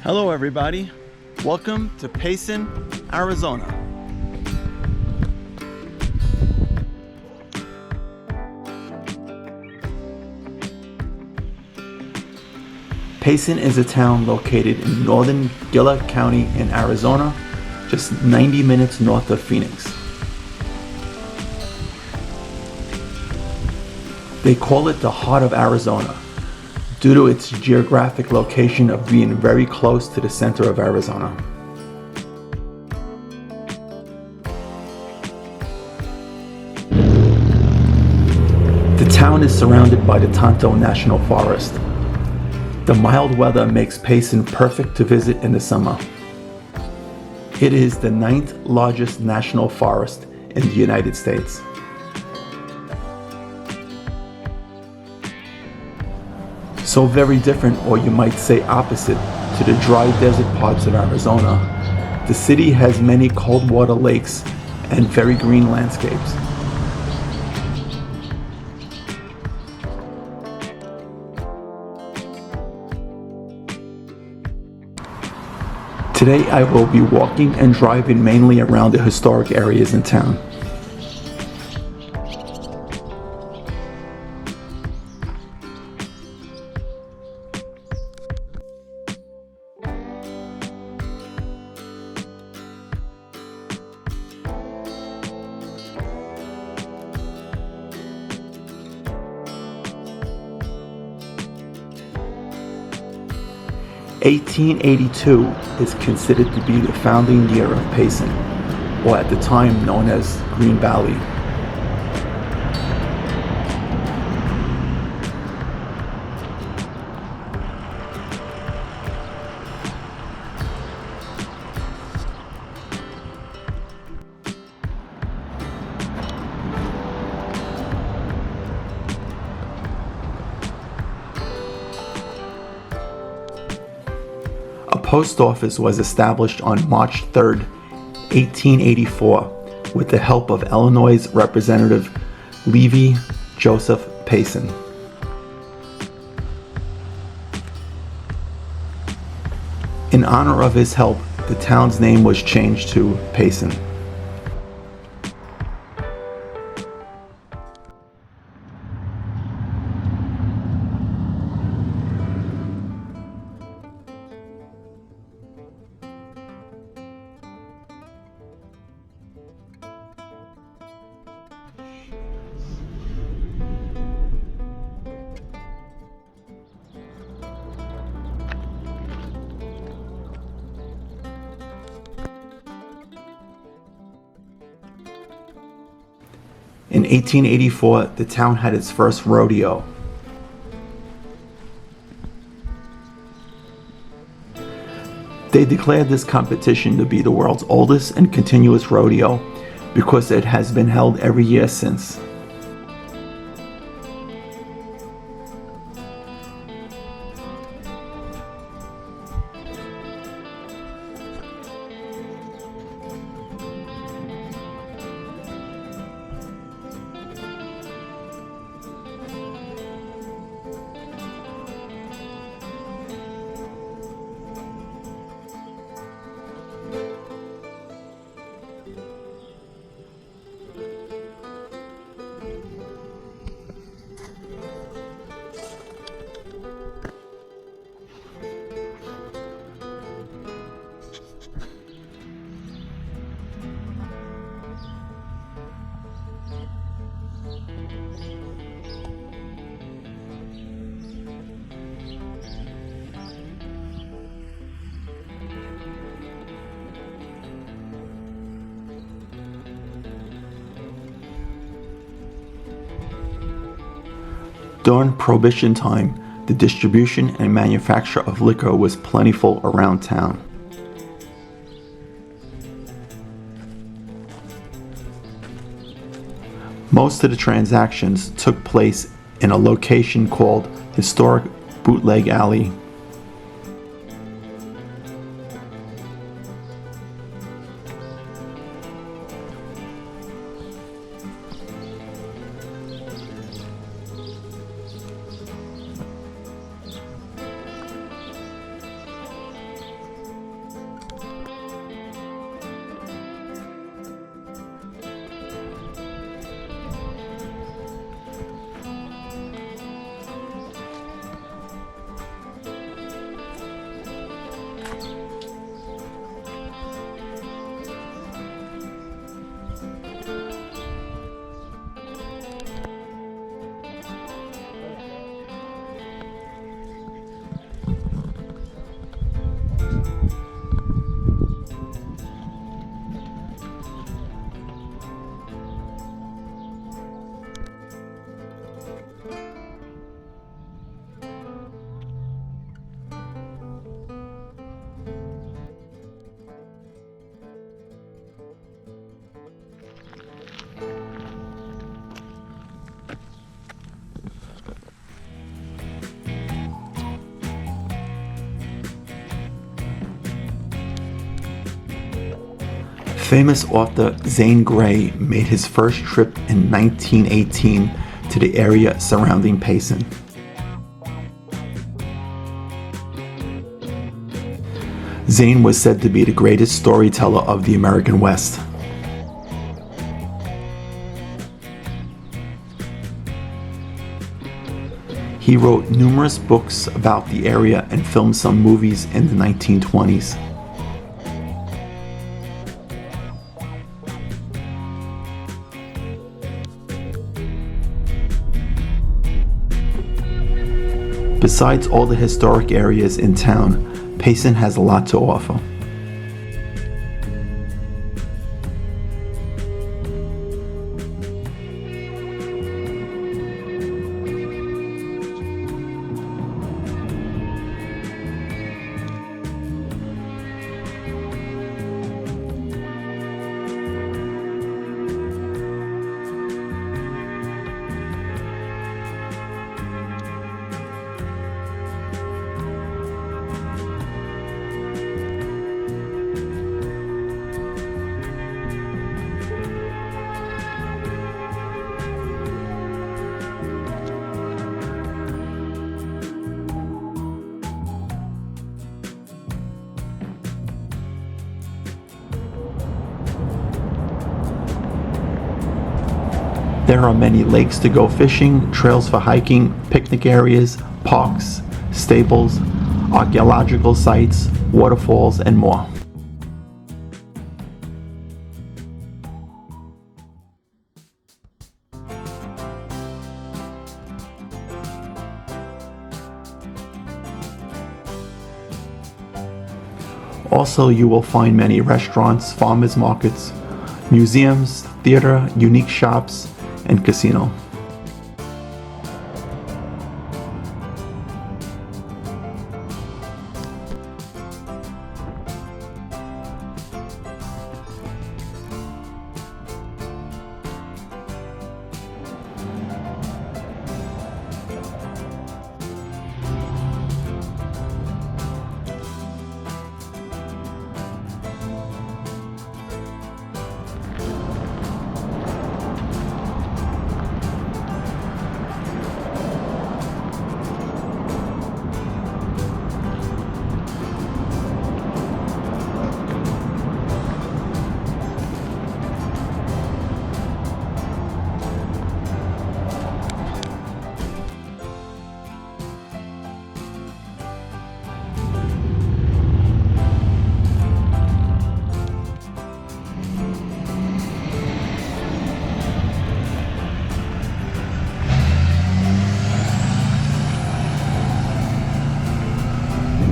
Hello everybody, welcome to Payson, Arizona. Payson is a town located in northern Gila County in Arizona, just 90 minutes north of Phoenix. They call it the heart of Arizona, due to its geographic location of being very close to the center of Arizona. The town is surrounded by the Tonto National Forest. The mild weather makes Payson perfect to visit in the summer. It is the 9th largest national forest in the United States. So very different, or you might say opposite, to the dry desert parts of Arizona. The city has many cold water lakes and very green landscapes. Today I will be walking and driving mainly around the historic areas in town. (1882) is considered to be the founding year of Payson, or at the time known as Green Valley. A post office was established on March 3, 1884, with the help of Illinois Representative Levi Joseph Payson. In honor of his help, the town's name was changed to Payson. In 1884, the town had its first rodeo. They declared this competition to be the world's oldest and continuous rodeo because it has been held every year since. During Prohibition time, the distribution and manufacture of liquor was plentiful around town. Most of the transactions took place in a location called historic Bootleg Alley. famous author Zane Grey made his first trip in 1918 to the area surrounding Payson. Zane was said to be the greatest storyteller of the American West. He wrote numerous books about the area and filmed some movies in the 1920s. Besides all the historic areas in town, Payson has a lot to offer. There are many lakes to go fishing, trails for hiking, picnic areas, parks, stables, archaeological sites, waterfalls, and more. Also, you will find many restaurants, farmers markets, museums, theater, unique shops, and casino.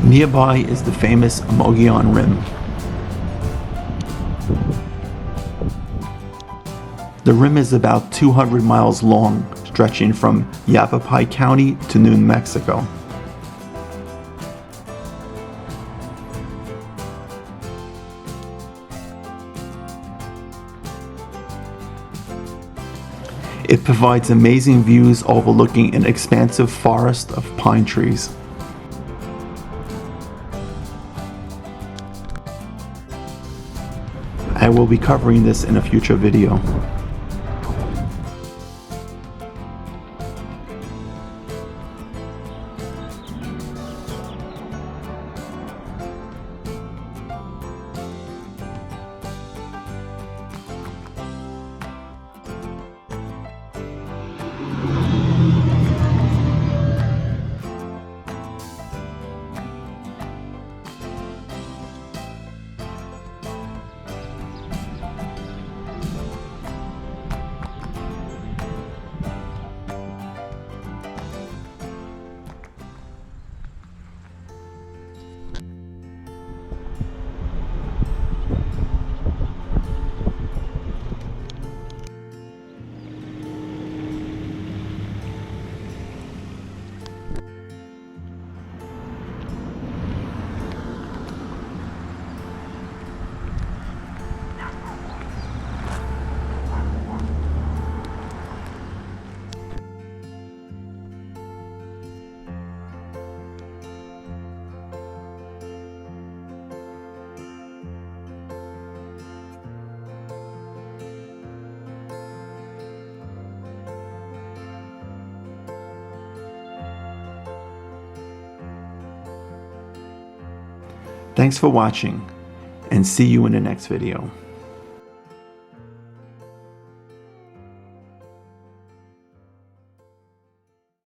Nearby is the famous Mogollon Rim. The rim is about 200 miles long, stretching from Yavapai County to New Mexico. It provides amazing views overlooking an expansive forest of pine trees. I will be covering this in a future video. Thanks for watching, and see you in the next video.